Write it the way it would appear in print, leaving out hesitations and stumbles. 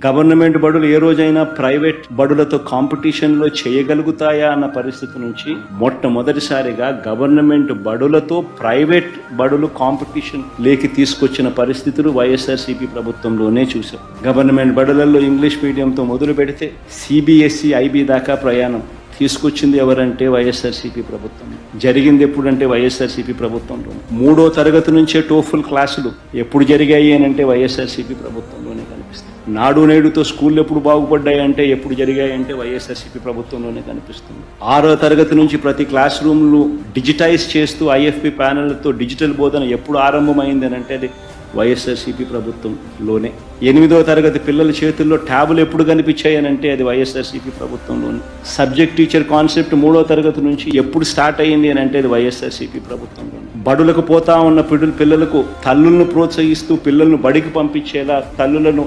Government బడులు ఏ రోజైనా private బడులతో కాంపిటీషన్లో చేయగలుగుతాయా అన్న పరిస్థితి నుంచి మొట్టమొదటిసారిగా గవర్నమెంట్ బడులతో ప్రైవేట్ బడులు కాంపిటీషన్ లేకి తీసుకొచ్చిన పరిస్థితులు వైఎస్ఆర్సీపీ ప్రభుత్వంలోనే చూసాం. గవర్నమెంట్ బడులలో ఇంగ్లీష్ మీడియంతో మొదలు పెడితే సిబిఎస్ఈ ఐబీ దాకా ప్రయాణం తీసుకొచ్చింది ఎవరంటే వైఎస్ఆర్సీపీ ప్రభుత్వం. జరిగింది ఎప్పుడంటే వైఎస్ఆర్సీపీ ప్రభుత్వంలో. 3వ తరగతి నుంచే టోఫుల్ క్లాసులు ఎప్పుడు జరిగాయి అని అంటే వైఎస్ఆర్సీపీ ప్రభుత్వంలోనే కనిపిస్తుంది. నాడు నేడుతో స్కూళ్ళు ఎప్పుడు బాగుపడ్డాయంటే ఎప్పుడు జరిగాయంటే వైఎస్ఆర్సీపీ ప్రభుత్వంలోనే కనిపిస్తుంది. 6వ తరగతి నుంచి ప్రతి క్లాస్ రూమ్లు డిజిటైజ్ చేస్తూ ఐఎఫ్పి ప్యానెళ్లతో డిజిటల్ బోధన ఎప్పుడు ఆరంభమైంది అని అంటే అది వైఎస్ఆర్సీపీ ప్రభుత్వంలోనే. 8వ తరగతి పిల్లల చేతుల్లో ట్యాబులు ఎప్పుడు కనిపించాయనంటే అది వైఎస్ఆర్సీపీ ప్రభుత్వంలోనే. సబ్జెక్ట్ టీచర్ కాన్సెప్ట్ 3వ తరగతి నుంచి ఎప్పుడు స్టార్ట్ అయ్యింది అని అంటే అది వైఎస్ఆర్సీపీ ప్రభుత్వంలోనే. బడులకు పోతా ఉన్న పిల్లలకు తల్లులను ప్రోత్సహిస్తూ పిల్లలను బడికి పంపించేలా తల్లులను